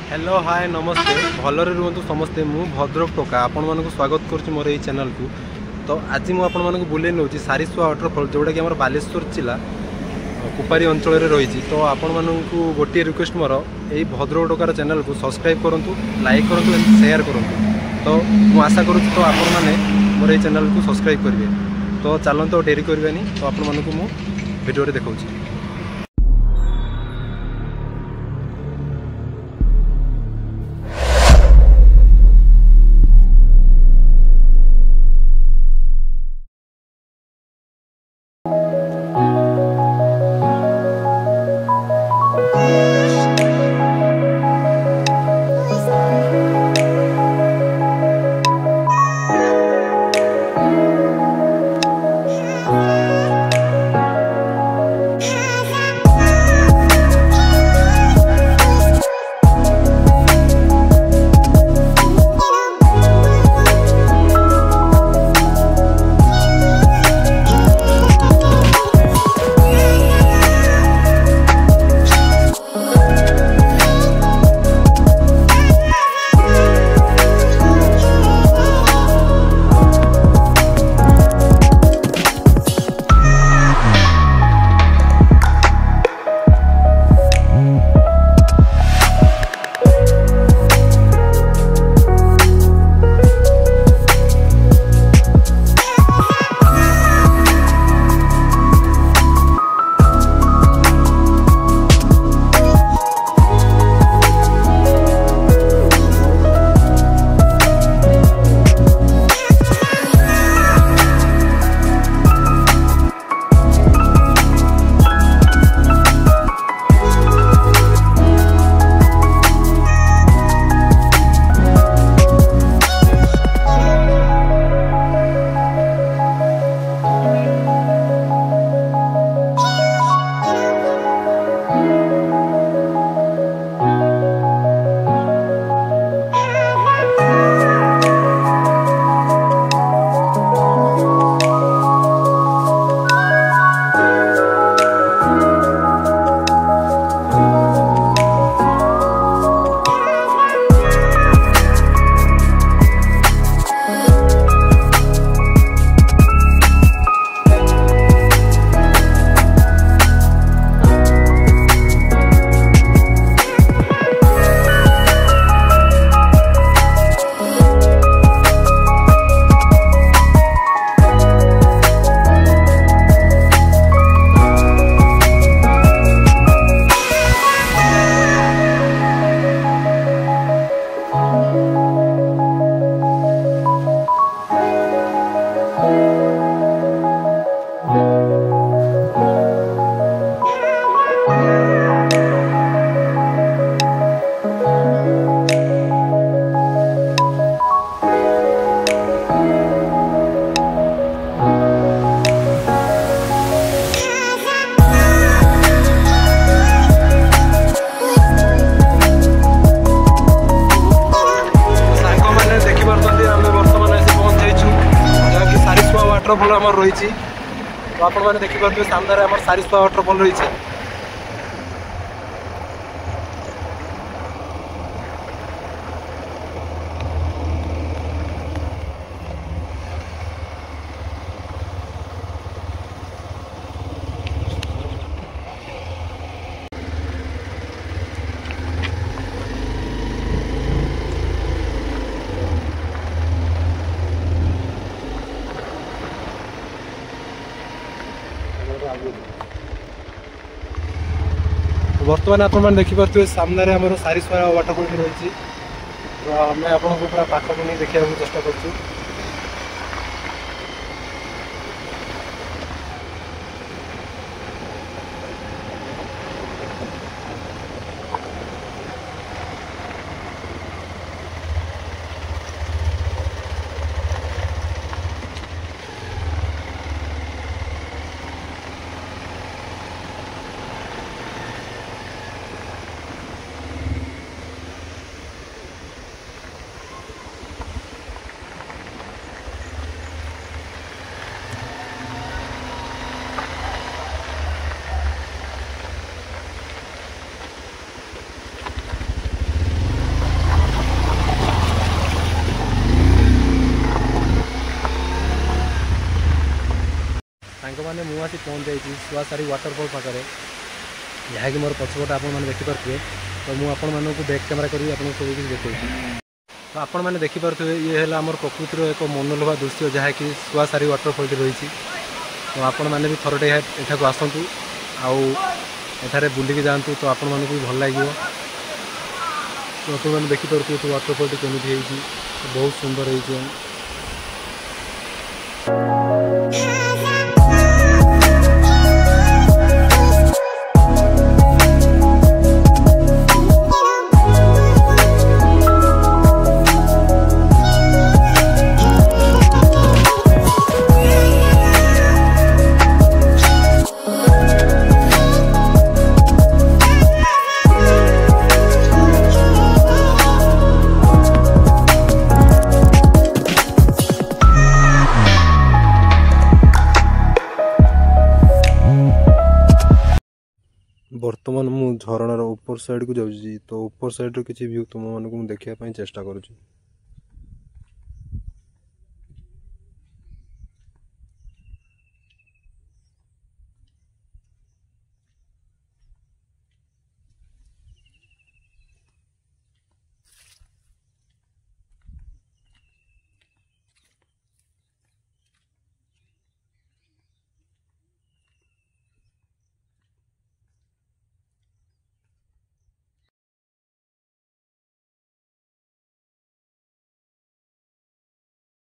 Hello hi नमस्ते भलरे रुहतु समस्ते मु भद्रक टोका आपण मानक स्वागत करुच्ची मोर ये चैनल को। तो आज मुझे आपण मानक बुले नौ सारिस्वा वाटरफॉल जोटा कि बालेश्वर जिला कुपारी अंचल रही। तो आपण मानक गोटे रिक्वेस्ट मोर यही भद्रक टोकार चैनल को सब्सक्राइब करूँ, लाइक करूँ एंड शेयर करूँ। तो मु आशा करुच्ची तो आपण मैंने मोर ये चैनल को सब्सक्राइब करेंगे। तो चलते डेरी करवानी। तो आपण मानक मु वीडियो देखा। वाटरफॉल आम रही। तो आपण मैंने देखिए सामने आम सारिस्वा वाटरफॉल रही। बर्तमान आप देखिपे सामने आम सारिस्वा वाटरफॉल रही। तो आम आपको पूरा पाखक नहीं देखा चेष्टा कर। मुझे पहुँच जाइए सुआसारी वाटरफॉल पाखे जहाँकि मोर पछपटे आपने देखिपे। तो मुझे आपको बैक कैमेरा करी आपको सब किसी देखा। तो आपण मैंने देखिपे ये है आम प्रकृतिर एक मनोलोभा दृश्य जहाँकि सुआसारी वाटरफॉल रही। तो आपण मैंने भी थरटे एठाक आसतु आठारे बुलिकी जातु। तो आपण मानक भी भल लगे। तो आपने देखिपे तो वाटरफॉल केमी बहुत सुंदर है। बर्तमान मु झरणार ऊपर साइड को जाऊँ। तो ऊपर साइड किसी व्यू तुम मानक देखा चेष्टा करुँच।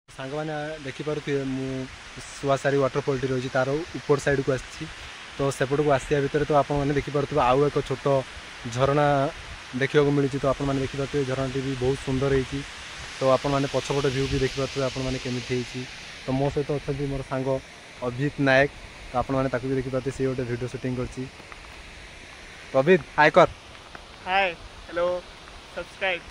सांग मैंने देखिपे सुआसारी वाटरफॉल रही तार ऊपर साइड को आसी। तो सेपट को आसिया भितर तो आपने देखिपे आउ एक छोट झरणा देखा मिली। तो आपने देखिपे झरणा भी बहुत सुंदर है। तो आपने पछपट व्यू भी देखिपे आपने केमी। तो मो सहित अच्छा मोर सांग अभित नायक। तो आपने भी देखिपे सी गोटे वीडियो शूटिंग कर। तो अभित हाय कर। Hi hello subscribe.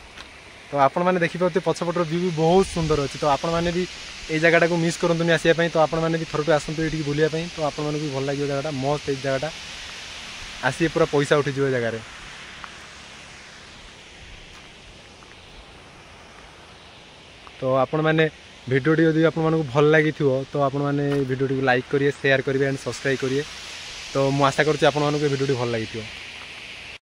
तो आपण मैंने देखिपे पछपटर व्यू भी बहुत सुंदर अच्छी। तो आपण मैंने भी ये जगटा को मिस करतुनि आसापी। तो आपण मैंने भी थरटे आसतु ये बुलायापी। तो आपण मैंने भी भल लगे जगटा मस्त। ये जगटा आसी पूरा पैसा उठी जगह। तो आपण मैंने भिडियोटी यदि आपको भल लगी तो आपण मैंने भिडियोटी लाइक करिए, शेयर करिए एंड सब्सक्राइब करिए। तो मुझे आशा करुँच आपको भिडियोटी भल लगी।